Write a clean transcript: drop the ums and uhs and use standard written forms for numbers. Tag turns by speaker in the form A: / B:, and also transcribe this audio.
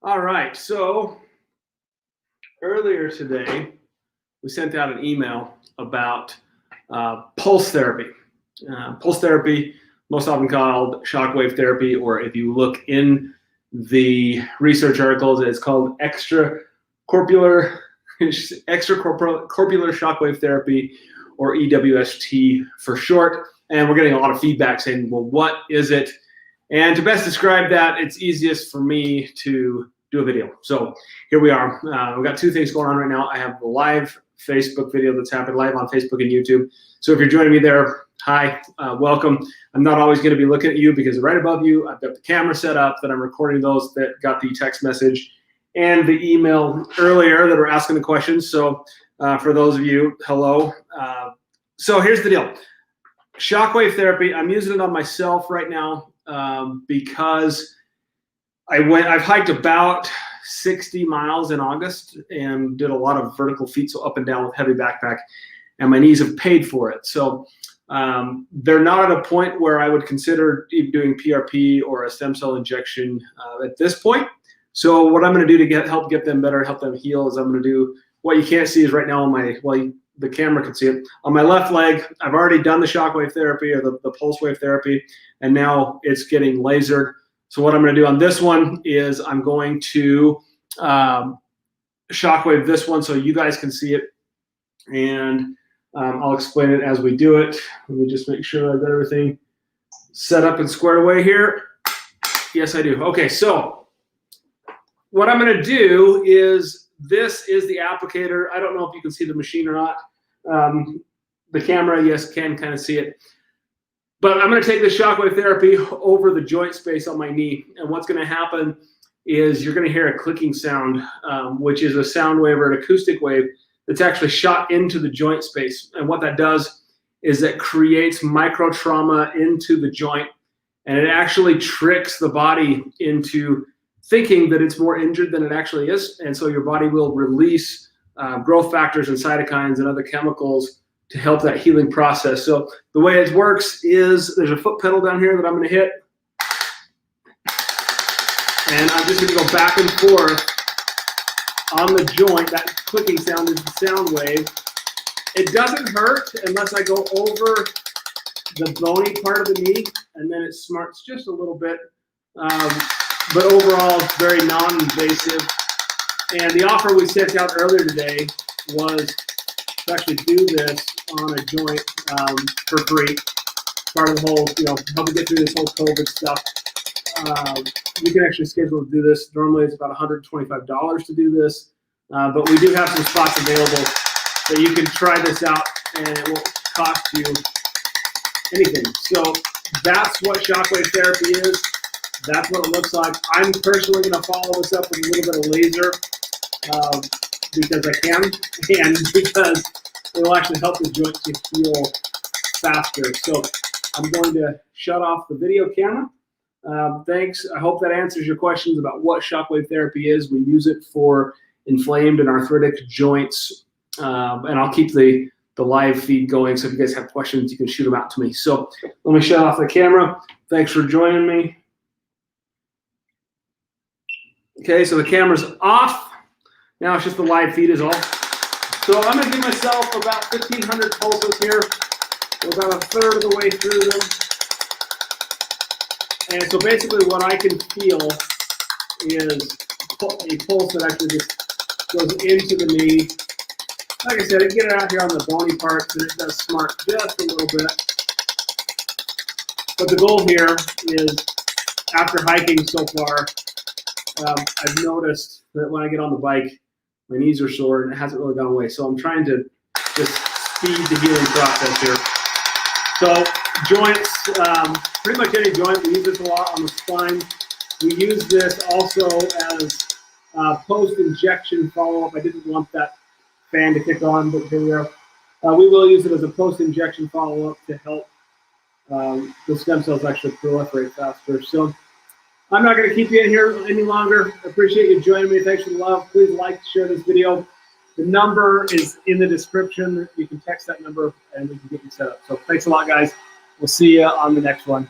A: All right, so earlier today, we sent out an email about pulse therapy. Pulse therapy, most often called shockwave therapy, or if you look in the research articles, it's called extracorporeal shockwave therapy, or EWST for short. And we're getting a lot of feedback saying, well, what is it? And to best describe that, it's easiest for me to do a video. So here we are. We've got two things going on right now. I have the live Facebook video that's happened live on Facebook and YouTube. So if you're joining me there, hi, welcome. I'm not always going to be looking at you because right above you, I've got the camera set up that I'm recording those that got the text message and the email earlier that were asking the questions. So for those of you, hello. So here's the deal. Shockwave therapy, I'm using it on myself right now because I've hiked about 60 miles in August and did a lot of vertical feet, so up and down with heavy backpack, and my knees have paid for it. So they're not at a point where I would consider even doing PRP or a stem cell injection at this point. So what I'm going to do to help get them better, help them heal, is I'm going to do what you can't see is right now on my, the camera can see it. On my left leg, I've already done the shockwave therapy or the pulse wave therapy, and now it's getting lasered. So what I'm going to do on this one is I'm going to shockwave this one so you guys can see it, and I'll explain it as we do it. Let me just make sure I've got everything set up and squared away here. Yes, I do. Okay, so what I'm going to do is, this is the applicator. I don't know if you can see the machine or not. The camera, yes, can kind of see it. But I'm going to take the shockwave therapy over the joint space on my knee. And what's going to happen is you're going to hear a clicking sound, which is a sound wave or an acoustic wave that's actually shot into the joint space. And what that does is that creates micro trauma into the joint. And it actually tricks the body into thinking that it's more injured than it actually is. And so your body will release growth factors and cytokines and other chemicals to help that healing process. So the way it works is there's a foot pedal down here that I'm going to hit. And I'm just going to go back and forth on the joint. That clicking sound is the sound wave. It doesn't hurt unless I go over the bony part of the knee, and then it smarts just a little bit. But overall, it's very non-invasive. And the offer we sent out earlier today was to actually do this on a joint for free. Part of the whole, help me get through this whole COVID stuff. You can actually schedule to do this. Normally it's about $125 to do this, but we do have some spots available that you can try this out, and it won't cost you anything. So that's what shockwave therapy is. That's what it looks like. I'm personally going to follow this up with a little bit of laser because I can, and because it will actually help the joint to heal faster. So I'm going to shut off the video camera. Thanks. I hope that answers your questions about what shockwave therapy is. We use it for inflamed and arthritic joints, and I'll keep the live feed going. So if you guys have questions, you can shoot them out to me. So let me shut off the camera. Thanks for joining me. Okay, so the camera's off. Now it's just the live feed is all. So I'm going to give myself about 1,500 pulses here. We're about a third of the way through them. And so basically what I can feel is a pulse that actually just goes into the knee. Like I said, I get it out here on the bony parts, and it does smart just a little bit. But the goal here is, after hiking so far, I've noticed that when I get on the bike, my knees are sore and it hasn't really gone away. So I'm trying to just speed the healing process here. So joints, pretty much any joint, we use this a lot on the spine. We use this also as post-injection follow-up. I didn't want that fan to kick on, but here we are. We will use it as a post-injection follow-up to help the stem cells actually proliferate faster. So I'm not going to keep you in here any longer. I appreciate you joining me. Thanks for the love. Please like, share this video. The number is in the description. You can text that number and we can get you set up. So thanks a lot, guys. We'll see you on the next one.